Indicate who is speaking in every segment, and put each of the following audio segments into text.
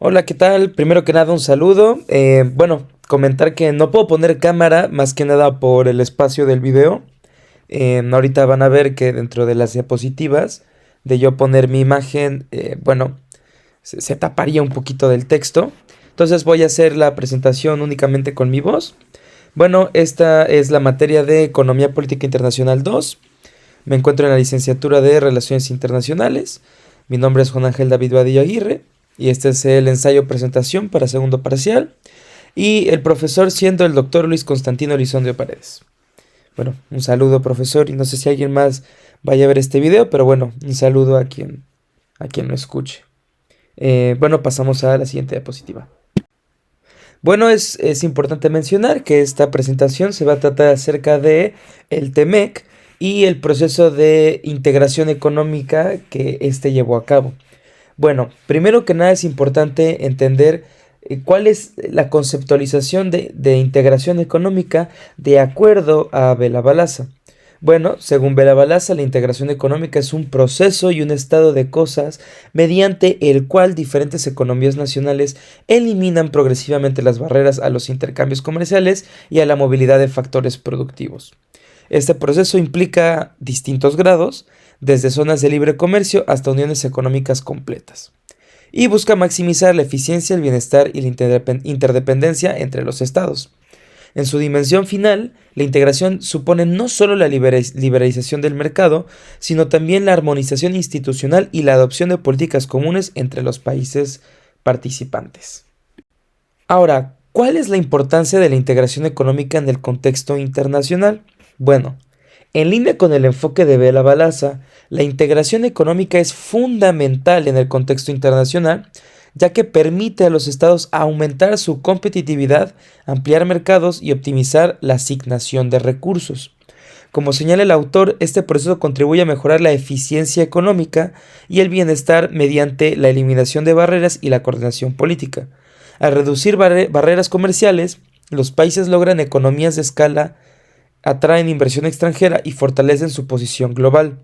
Speaker 1: Hola, ¿qué tal? Primero que nada, un saludo. Comentar que no puedo poner cámara más que nada por el espacio del video. Ahorita van a ver que dentro de las diapositivas de yo poner mi imagen, se taparía un poquito del texto. Entonces voy a hacer la presentación únicamente con mi voz. Bueno, esta es la materia de Economía Política Internacional 2. Me encuentro en la licenciatura de Relaciones Internacionales. Mi nombre es Juan Ángel David Vadillo Aguirre y este es el ensayo presentación para segundo parcial. Y el profesor siendo el doctor Luis Constantino Elizondo Paredes. Bueno, un saludo profesor y no sé si alguien más vaya a ver este video, pero bueno, un saludo a quien lo escuche. Pasamos a la siguiente diapositiva. Bueno, es importante mencionar que esta presentación se va a tratar acerca de el TEMEC y el proceso de integración económica que éste llevó a cabo. Bueno, primero que nada es importante entender cuál es la conceptualización de integración económica de acuerdo a Bela Balazs. Bueno, según Bela Balazs, la integración económica es un proceso y un estado de cosas mediante el cual diferentes economías nacionales eliminan progresivamente las barreras a los intercambios comerciales y a la movilidad de factores productivos. Este proceso implica distintos grados, desde zonas de libre comercio hasta uniones económicas completas, y busca maximizar la eficiencia, el bienestar y la interdependencia entre los estados. En su dimensión final, la integración supone no solo la liberalización del mercado, sino también la armonización institucional y la adopción de políticas comunes entre los países participantes. Ahora, ¿cuál es la importancia de la integración económica en el contexto internacional? Bueno, en línea con el enfoque de Bela Balazs, la integración económica es fundamental en el contexto internacional, ya que permite a los estados aumentar su competitividad, ampliar mercados y optimizar la asignación de recursos. Como señala el autor, este proceso contribuye a mejorar la eficiencia económica y el bienestar mediante la eliminación de barreras y la coordinación política. Al reducir barreras comerciales, los países logran economías de escala, atraen inversión extranjera y fortalecen su posición global.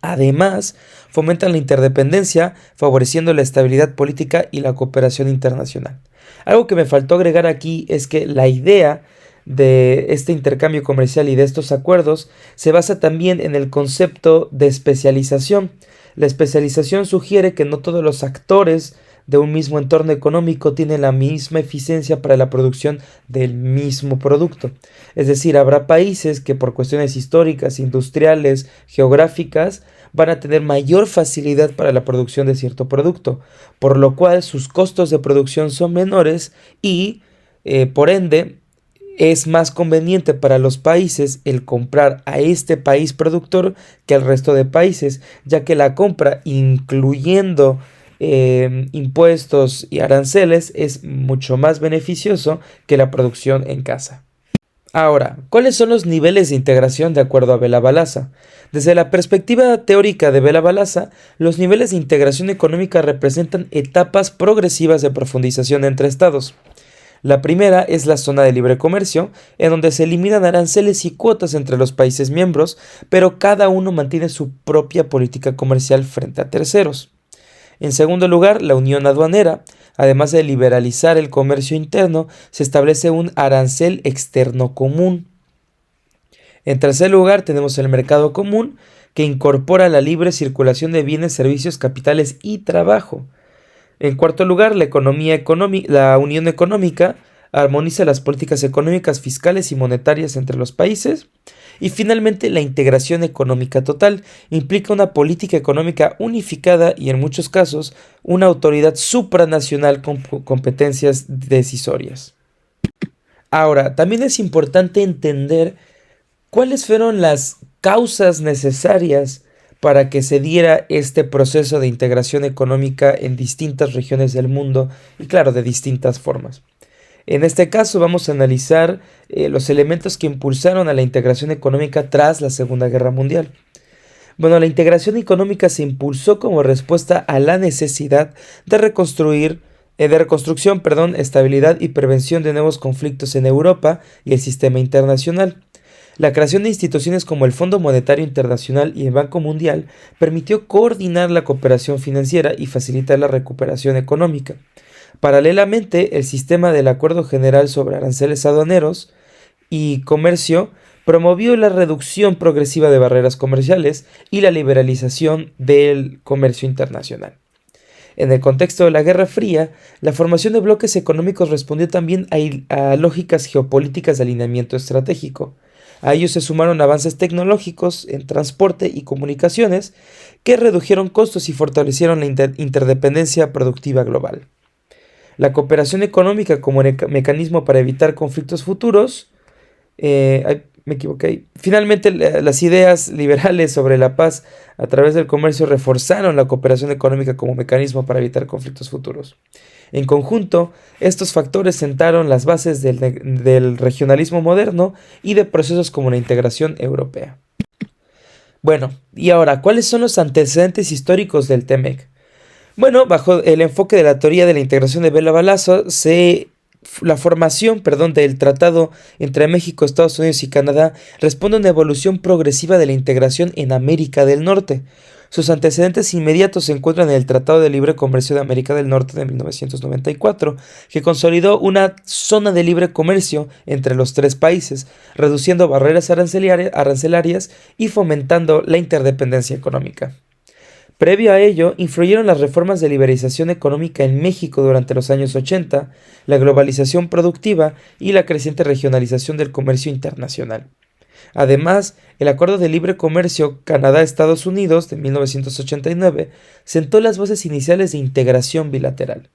Speaker 1: Además, fomentan la interdependencia, favoreciendo la estabilidad política y la cooperación internacional. Algo que me faltó agregar aquí es que la idea de este intercambio comercial y de estos acuerdos se basa también en el concepto de especialización. La especialización sugiere que no todos los actores de un mismo entorno económico tienen la misma eficiencia para la producción del mismo producto. Es decir, habrá países que por cuestiones históricas, industriales, geográficas, van a tener mayor facilidad para la producción de cierto producto, por lo cual sus costos de producción son menores y, por ende, es más conveniente para los países el comprar a este país productor que al resto de países, ya que la compra, incluyendo impuestos y aranceles, es mucho más beneficioso que la producción en casa. Ahora, ¿cuáles son los niveles de integración de acuerdo a Bela Balazs? Desde la perspectiva teórica de Bela Balazs, los niveles de integración económica representan etapas progresivas de profundización entre estados. La primera es la zona de libre comercio, en donde se eliminan aranceles y cuotas entre los países miembros, pero cada uno mantiene su propia política comercial frente a terceros. En segundo lugar, la unión aduanera. Además de liberalizar el comercio interno, se establece un arancel externo común. En tercer lugar, tenemos el mercado común, que incorpora la libre circulación de bienes, servicios, capitales y trabajo. En cuarto lugar, la unión económica armoniza las políticas económicas, fiscales y monetarias entre los países. Y finalmente, la integración económica total implica una política económica unificada y en muchos casos una autoridad supranacional con competencias decisorias. Ahora, también es importante entender cuáles fueron las causas necesarias para que se diera este proceso de integración económica en distintas regiones del mundo y claro, de distintas formas. En este caso vamos a analizar los elementos que impulsaron a la integración económica tras la Segunda Guerra Mundial. Bueno, la integración económica se impulsó como respuesta a la necesidad de reconstrucción, estabilidad y prevención de nuevos conflictos en Europa y el sistema internacional. La creación de instituciones como el Fondo Monetario Internacional y el Banco Mundial permitió coordinar la cooperación financiera y facilitar la recuperación económica. Paralelamente, el sistema del Acuerdo General sobre Aranceles Aduaneros y Comercio promovió la reducción progresiva de barreras comerciales y la liberalización del comercio internacional. En el contexto de la Guerra Fría, la formación de bloques económicos respondió también a lógicas geopolíticas de alineamiento estratégico. A ellos se sumaron avances tecnológicos en transporte y comunicaciones que redujeron costos y fortalecieron la interdependencia productiva global. La cooperación económica como mecanismo para evitar conflictos futuros. Me equivoqué. Finalmente, las ideas liberales sobre la paz a través del comercio reforzaron la cooperación económica como mecanismo para evitar conflictos futuros. En conjunto, estos factores sentaron las bases del regionalismo moderno y de procesos como la integración europea. Bueno, y ahora, ¿cuáles son los antecedentes históricos del TMEC? Bueno, bajo el enfoque de la teoría de la integración de Bela Balazs, la formación del tratado entre México, Estados Unidos y Canadá responde a una evolución progresiva de la integración en América del Norte. Sus antecedentes inmediatos se encuentran en el Tratado de Libre Comercio de América del Norte de 1994, que consolidó una zona de libre comercio entre los tres países, reduciendo barreras arancelarias y fomentando la interdependencia económica. Previo a ello, influyeron las reformas de liberalización económica en México durante los años 80, la globalización productiva y la creciente regionalización del comercio internacional. Además, el Acuerdo de Libre Comercio Canadá-Estados Unidos de 1989 sentó las bases iniciales de integración bilateral.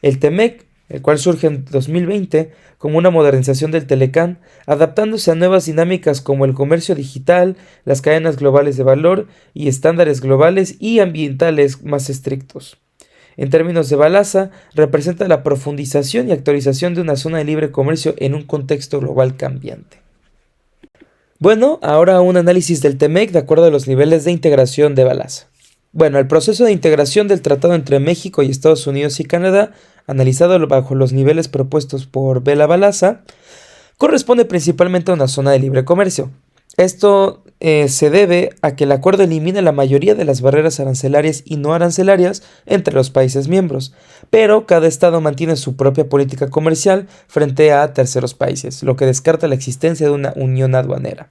Speaker 1: El TEMEC, el cual surge en 2020 como una modernización del Telecán, adaptándose a nuevas dinámicas como el comercio digital, las cadenas globales de valor y estándares globales y ambientales más estrictos. En términos de Balazs, representa la profundización y actualización de una zona de libre comercio en un contexto global cambiante. Bueno, ahora un análisis del TEMEC de acuerdo a los niveles de integración de Balazs. Bueno, el proceso de integración del tratado entre México y Estados Unidos y Canadá, analizado bajo los niveles propuestos por Bela Balazs, corresponde principalmente a una zona de libre comercio. Esto se debe a que el acuerdo elimina la mayoría de las barreras arancelarias y no arancelarias entre los países miembros, pero cada estado mantiene su propia política comercial frente a terceros países, lo que descarta la existencia de una unión aduanera.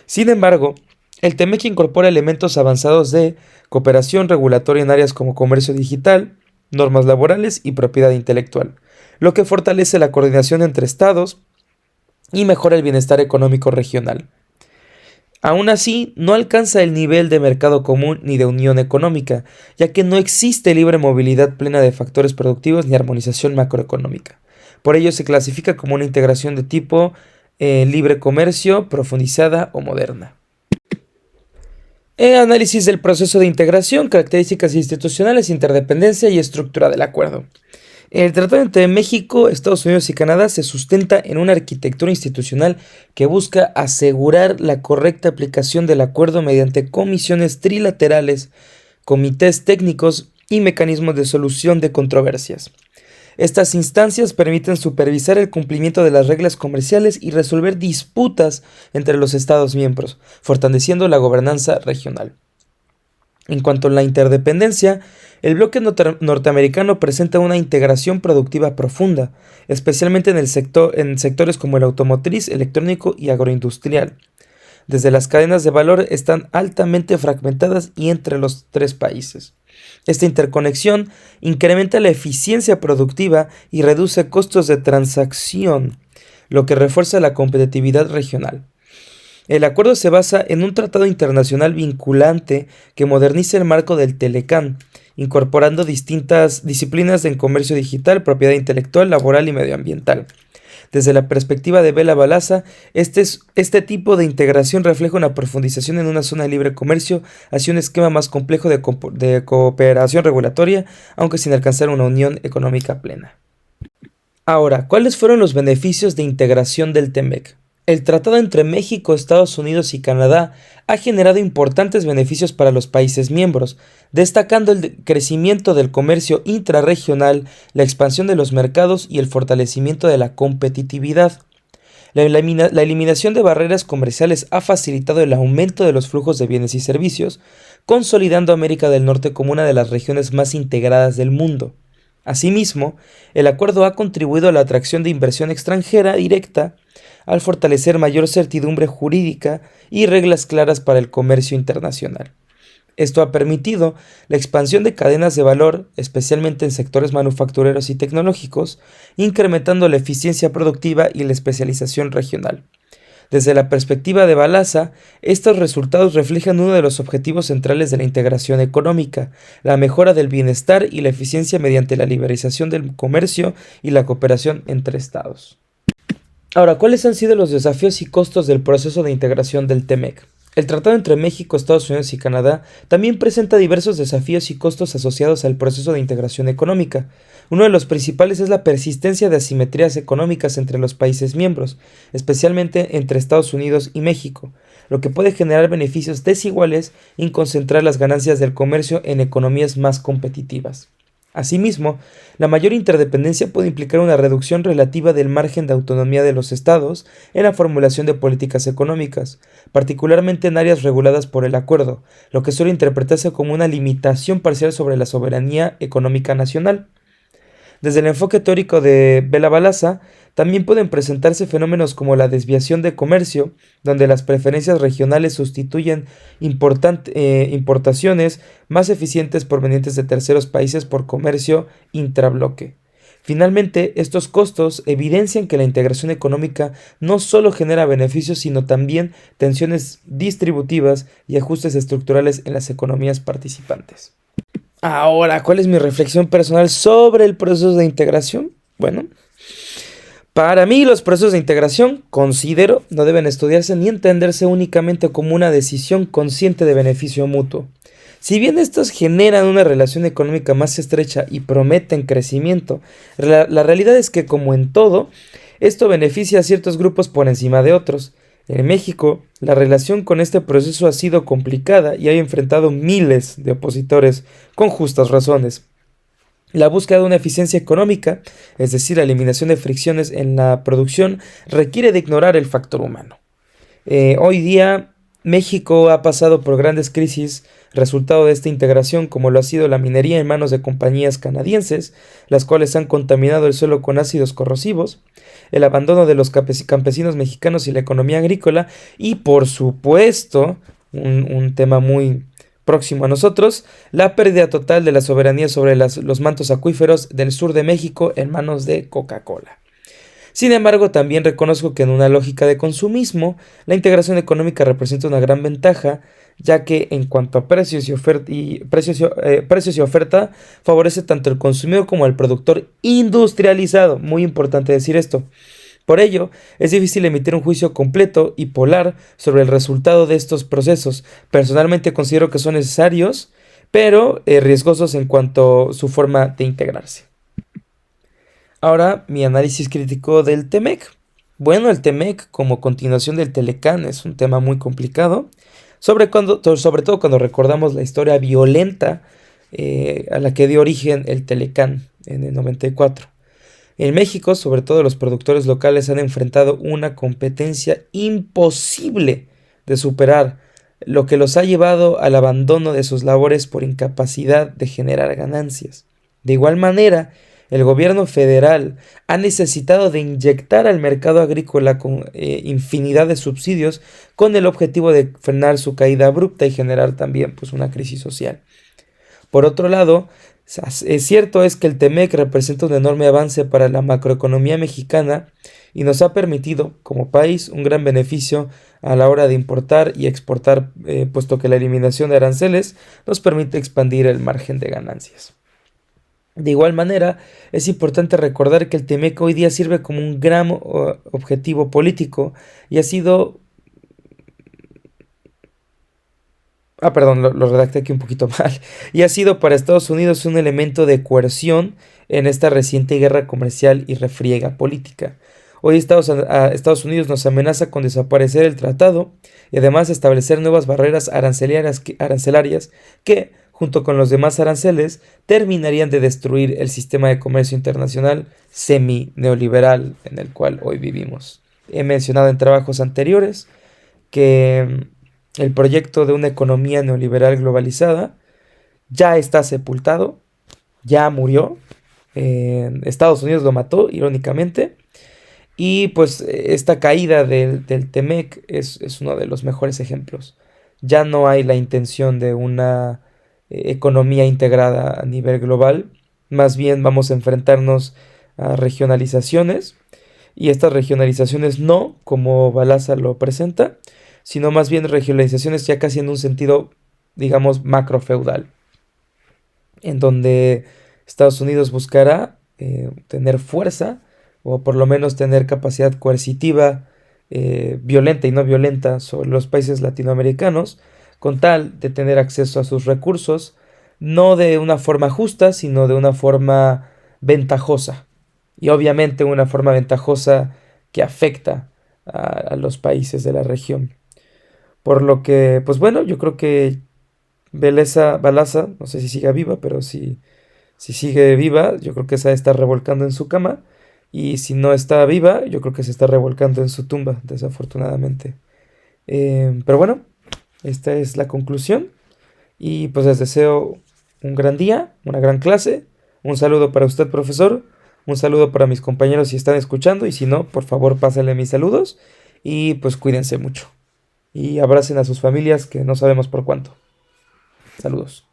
Speaker 1: Sin embargo, el TEMEC incorpora elementos avanzados de cooperación regulatoria en áreas como comercio digital, normas laborales y propiedad intelectual, lo que fortalece la coordinación entre estados y mejora el bienestar económico regional. Aún así, no alcanza el nivel de mercado común ni de unión económica, ya que no existe libre movilidad plena de factores productivos ni armonización macroeconómica. Por ello se clasifica como una integración de tipo libre comercio, profundizada o moderna. Análisis del proceso de integración, características institucionales, interdependencia y estructura del acuerdo. El tratado entre México, Estados Unidos y Canadá se sustenta en una arquitectura institucional que busca asegurar la correcta aplicación del acuerdo mediante comisiones trilaterales, comités técnicos y mecanismos de solución de controversias. Estas instancias permiten supervisar el cumplimiento de las reglas comerciales y resolver disputas entre los Estados miembros, fortaleciendo la gobernanza regional. En cuanto a la interdependencia, el bloque norteamericano presenta una integración productiva profunda, especialmente en sectores como el automotriz, electrónico y agroindustrial. Desde las cadenas de valor están altamente fragmentadas y entre los tres países. Esta interconexión incrementa la eficiencia productiva y reduce costos de transacción, lo que refuerza la competitividad regional. El acuerdo se basa en un tratado internacional vinculante que moderniza el marco del Telecán, incorporando distintas disciplinas en comercio digital, propiedad intelectual, laboral y medioambiental. Desde la perspectiva de Bela Balazs, este tipo de integración refleja una profundización en una zona de libre comercio hacia un esquema más complejo de cooperación regulatoria, aunque sin alcanzar una unión económica plena. Ahora, ¿cuáles fueron los beneficios de integración del TEMEC? El tratado entre México, Estados Unidos y Canadá ha generado importantes beneficios para los países miembros, destacando el crecimiento del comercio intrarregional, la expansión de los mercados y el fortalecimiento de la competitividad. La eliminación de barreras comerciales ha facilitado el aumento de los flujos de bienes y servicios, consolidando a América del Norte como una de las regiones más integradas del mundo. Asimismo, el acuerdo ha contribuido a la atracción de inversión extranjera directa al fortalecer mayor certidumbre jurídica y reglas claras para el comercio internacional. Esto ha permitido la expansión de cadenas de valor, especialmente en sectores manufactureros y tecnológicos, incrementando la eficiencia productiva y la especialización regional. Desde la perspectiva de Balasa, estos resultados reflejan uno de los objetivos centrales de la integración económica, la mejora del bienestar y la eficiencia mediante la liberalización del comercio y la cooperación entre estados. Ahora, ¿cuáles han sido los desafíos y costos del proceso de integración del TEMEC? El tratado entre México, Estados Unidos y Canadá también presenta diversos desafíos y costos asociados al proceso de integración económica. Uno de los principales es la persistencia de asimetrías económicas entre los países miembros, especialmente entre Estados Unidos y México, lo que puede generar beneficios desiguales y concentrar las ganancias del comercio en economías más competitivas. Asimismo, la mayor interdependencia puede implicar una reducción relativa del margen de autonomía de los estados en la formulación de políticas económicas, particularmente en áreas reguladas por el acuerdo, lo que suele interpretarse como una limitación parcial sobre la soberanía económica nacional. Desde el enfoque teórico de Bela Balasa, también pueden presentarse fenómenos como la desviación de comercio, donde las preferencias regionales sustituyen importaciones más eficientes provenientes de terceros países por comercio intrabloque. Finalmente, estos costos evidencian que la integración económica no solo genera beneficios, sino también tensiones distributivas y ajustes estructurales en las economías participantes. Ahora, ¿cuál es mi reflexión personal sobre el proceso de integración? Bueno, para mí los procesos de integración, considero, no deben estudiarse ni entenderse únicamente como una decisión consciente de beneficio mutuo. Si bien estos generan una relación económica más estrecha y prometen crecimiento, la realidad es que, como en todo, esto beneficia a ciertos grupos por encima de otros. En México, la relación con este proceso ha sido complicada y ha enfrentado miles de opositores con justas razones. La búsqueda de una eficiencia económica, es decir, la eliminación de fricciones en la producción, requiere de ignorar el factor humano. Hoy día, México ha pasado por grandes crisis resultado de esta integración, como lo ha sido la minería en manos de compañías canadienses, las cuales han contaminado el suelo con ácidos corrosivos, el abandono de los campesinos mexicanos y la economía agrícola, y por supuesto, un tema muy próximo a nosotros, la pérdida total de la soberanía sobre los mantos acuíferos del sur de México en manos de Coca-Cola. Sin embargo, también reconozco que en una lógica de consumismo, la integración económica representa una gran ventaja, ya que en cuanto a precios y oferta, favorece tanto al consumidor como al productor industrializado. Muy importante decir esto. Por ello, es difícil emitir un juicio completo y polar sobre el resultado de estos procesos. Personalmente considero que son necesarios, pero riesgosos en cuanto a su forma de integrarse. Ahora, mi análisis crítico del TEMEC. Bueno, el TEMEC, como continuación del Telecán, es un tema muy complicado, sobre todo cuando recordamos la historia violenta a la que dio origen el Telecán en el 94. En México, sobre todo los productores locales han enfrentado una competencia imposible de superar, lo que los ha llevado al abandono de sus labores por incapacidad de generar ganancias. De igual manera, el gobierno federal ha necesitado de inyectar al mercado agrícola con infinidad de subsidios con el objetivo de frenar su caída abrupta y generar también una crisis social. Por otro lado, cierto es que el TEMEC representa un enorme avance para la macroeconomía mexicana y nos ha permitido, como país, un gran beneficio a la hora de importar y exportar, puesto que la eliminación de aranceles nos permite expandir el margen de ganancias. De igual manera, es importante recordar que el TEMEC hoy día sirve como un gran objetivo político y ha sido... lo redacté aquí un poquito mal. Y ha sido para Estados Unidos un elemento de coerción en esta reciente guerra comercial y refriega política. Hoy Estados Unidos nos amenaza con desaparecer el tratado y además establecer nuevas barreras arancelarias que, junto con los demás aranceles, terminarían de destruir el sistema de comercio internacional semi-neoliberal en el cual hoy vivimos. he mencionado en trabajos anteriores que el proyecto de una economía neoliberal globalizada ya está sepultado, ya murió. Estados Unidos lo mató, irónicamente. Y pues esta caída del TEMEC es uno de los mejores ejemplos. Ya no hay la intención de una economía integrada a nivel global. Más bien vamos a enfrentarnos a regionalizaciones. Y estas regionalizaciones no, como Balaza lo presenta, sino más bien regionalizaciones ya casi en un sentido, digamos, macrofeudal, en donde Estados Unidos buscará tener fuerza o por lo menos tener capacidad coercitiva, violenta y no violenta sobre los países latinoamericanos, con tal de tener acceso a sus recursos, no de una forma justa, sino de una forma ventajosa. Y obviamente una forma ventajosa que afecta a los países de la región. Por lo que, pues bueno, yo creo que Balaza, no sé si sigue viva, pero si sigue viva, yo creo que se está revolcando en su cama. Y si no está viva, yo creo que se está revolcando en su tumba, desafortunadamente. Pero bueno, esta es la conclusión. Y pues les deseo un gran día, una gran clase. Un saludo para usted, profesor. Un saludo para mis compañeros si están escuchando. Y si no, por favor, pásenle mis saludos. Y pues cuídense mucho. Y abracen a sus familias que no sabemos por cuánto. Saludos.